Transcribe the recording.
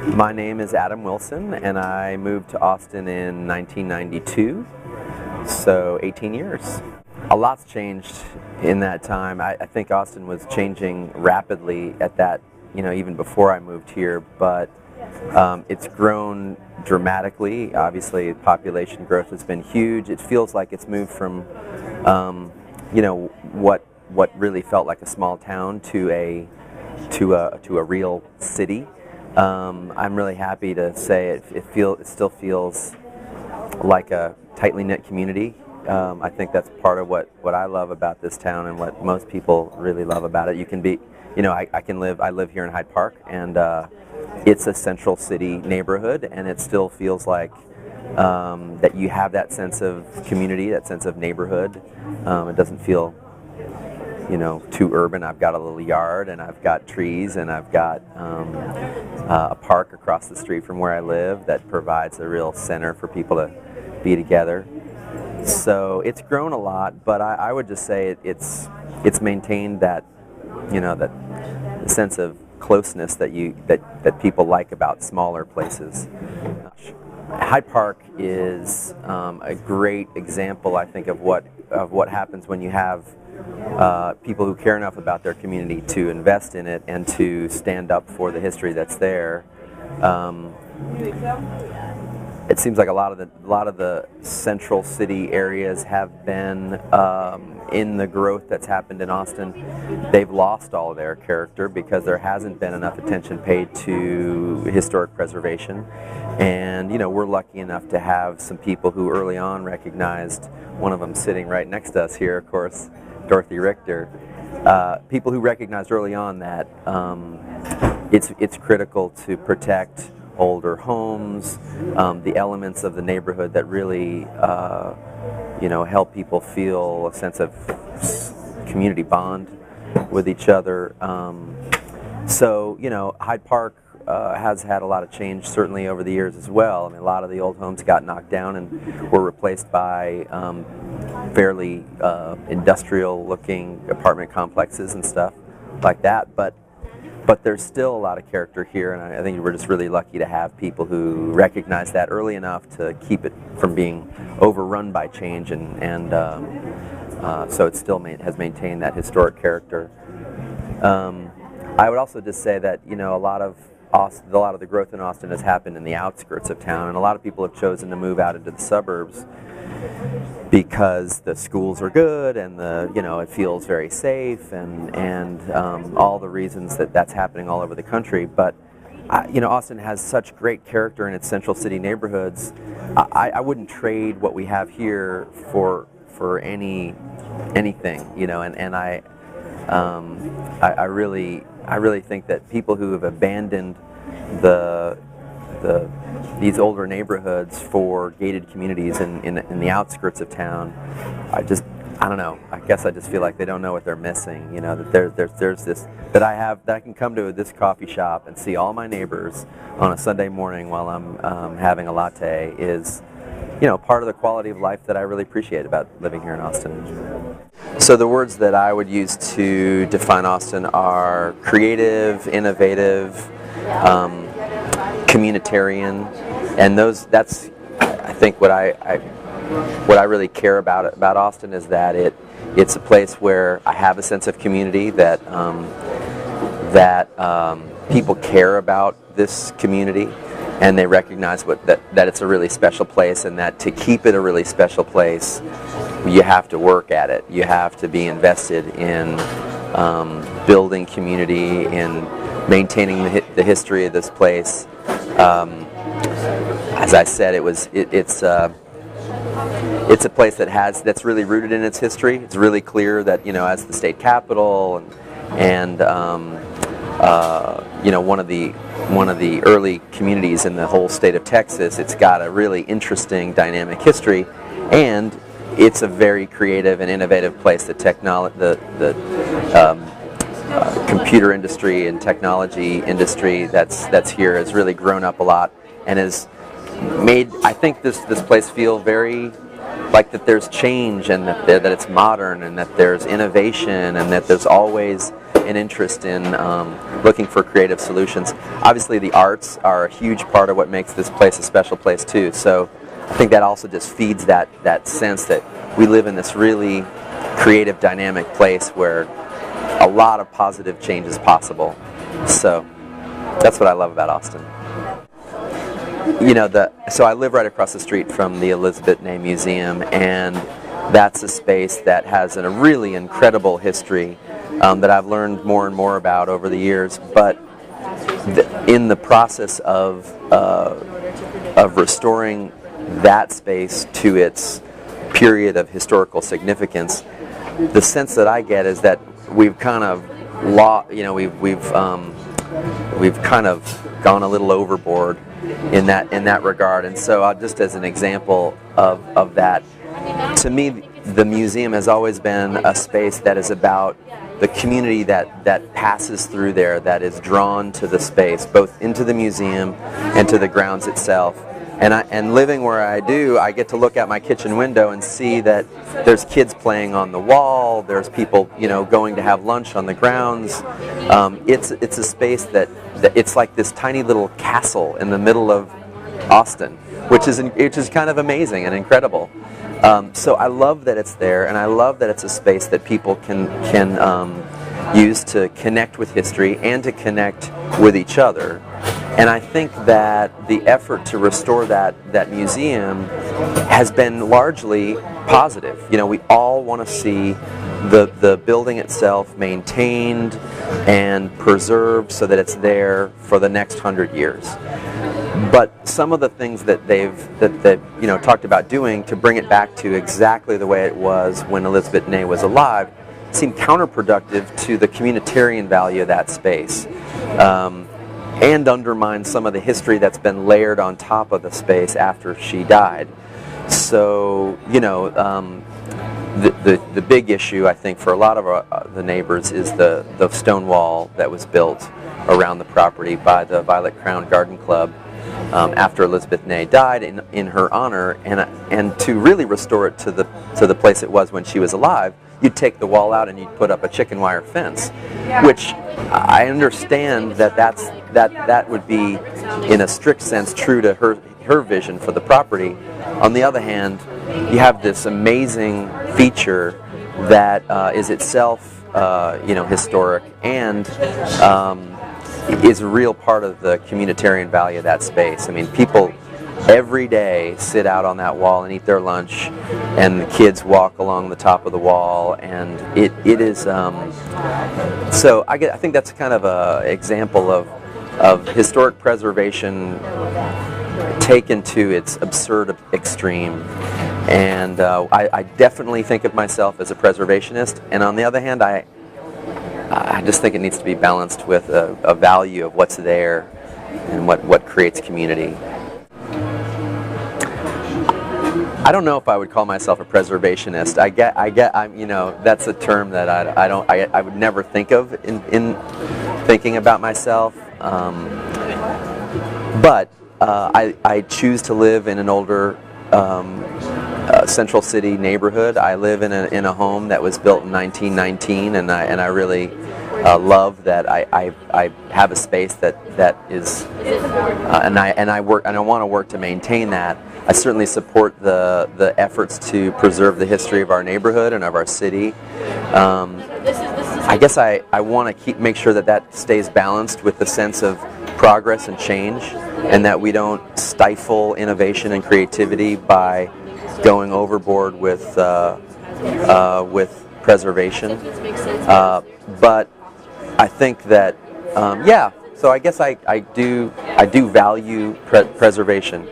My name is Adam Wilson, and I moved to Austin in 1992, so 18 years. A lot's changed in that time. I think Austin was changing rapidly at that, even before I moved here, but it's grown dramatically. Obviously, population growth has been huge. It feels like it's moved from, what really felt like a small town to a real city. I'm really happy to say it still feels like a tightly knit community. I think that's part of what I love about this town and what most people really love about it. You can be, I live here in Hyde Park, and it's a central city neighborhood, and it still feels like that you have that sense of community, that sense of neighborhood. It doesn't feel too urban. I've got a little yard, and I've got trees, and I've got a park across the street from where I live that provides a real center for people to be together. So it's grown a lot, but I would just say it's maintained that that sense of closeness that people like about smaller places. Hyde Park is a great example, I think, of what happens when you have people who care enough about their community to invest in it and to stand up for the history that's there. It seems like a lot of the central city areas have been in the growth that's happened in Austin. They've lost all of their character because there hasn't been enough attention paid to historic preservation. And we're lucky enough to have some people who early on recognized, one of them sitting right next to us here, of course, Dorothy Richter, people who recognized early on that it's critical to protect older homes, the elements of the neighborhood that really help people feel a sense of community bond with each other. So Hyde Park has had a lot of change certainly over the years as well. I mean, a lot of the old homes got knocked down and were replaced by fairly industrial-looking apartment complexes and stuff like that. But there's still a lot of character here, and I think we're just really lucky to have people who recognize that early enough to keep it from being overrun by change, and so it still has maintained that historic character. I would also just say that a lot of the growth in Austin has happened in the outskirts of town, and a lot of people have chosen to move out into the suburbs because the schools are good, and it feels very safe, and all the reasons that's happening all over the country. But Austin has such great character in its central city neighborhoods. I wouldn't trade what we have here for anything, and I really think that people who have abandoned these older neighborhoods for gated communities in the outskirts of town, I don't know. I guess I just feel like they don't know what they're missing. That there's this that I can come to this coffee shop and see all my neighbors on a Sunday morning while I'm having a latte is part of the quality of life that I really appreciate about living here in Austin. So the words that I would use to define Austin are creative, innovative, communitarian, and that's I think what I really care about Austin is that it's a place where I have a sense of community, that people care about this community, and they recognize that it's a really special place, and that to keep it a really special place, you have to work at it. You have to be invested in building community, in maintaining the history of this place. As I said, it's a place that's really rooted in its history. It's really clear that as the state capital and one of the early communities in the whole state of Texas, it's got a really interesting dynamic history, and it's a very creative and innovative place. The computer industry and technology industry that's here has really grown up a lot, and has made, I think, this place feel very like that there's change, and that it's modern, and that there's innovation, and that there's always an interest in looking for creative solutions. Obviously, the arts are a huge part of what makes this place a special place too. So I think that also just feeds that sense that we live in this really creative, dynamic place where a lot of positive change is possible. So that's what I love about Austin. You know, so I live right across the street from the Elizabeth Ney Museum, and that's a space that has a really incredible history that I've learned more and more about over the years. But in the process of restoring that space to its period of historical significance, the sense that I get is that we've kind of we've kind of gone a little overboard in that regard. And so just as an example of that, to me, the museum has always been a space that is about the community that passes through there, that is drawn to the space, both into the museum and to the grounds itself. And living where I do, I get to look out my kitchen window and see that there's kids playing on the wall, there's people, going to have lunch on the grounds. It's a space that it's like this tiny little castle in the middle of Austin, which is kind of amazing and incredible. So I love that it's there, and I love that it's a space that people can use to connect with history and to connect with each other. And I think that the effort to restore that museum has been largely positive. We all want to see the building itself maintained and preserved so that it's there for the next 100 years. But some of the things that they've talked about doing to bring it back to exactly the way it was when Elizabeth Ney was alive seem counterproductive to the communitarian value of that space. And undermine some of the history that's been layered on top of the space after she died. So, the big issue, I think, for a lot of the neighbors is the stone wall that was built around the property by the Violet Crown Garden Club after Elizabeth Ney died in her honor, and to really restore it to the place it was when she was alive, you'd take the wall out and you'd put up a chicken wire fence, which I understand that would be, in a strict sense, true to her vision for the property. On the other hand, you have this amazing feature that is itself, historic and is a real part of the communitarian value of that space. I mean, people every day sit out on that wall and eat their lunch, and the kids walk along the top of the wall, and it is so I think that's kind of a example of historic preservation taken to its absurd extreme. And I definitely think of myself as a preservationist, and on the other hand, I just think it needs to be balanced with a value of what's there and what creates community. I don't know if I would call myself a preservationist. That's a term that I would never think of in thinking about myself. But I choose to live in an older Central City neighborhood. I live in a home that was built in 1919, and I really love that I have a space that is, and I want to work to maintain that. I certainly support the efforts to preserve the history of our neighborhood and of our city. I guess I want to make sure that stays balanced with the sense of progress and change, and that we don't stifle innovation and creativity by going overboard with preservation. But I think that so I guess I do value preservation.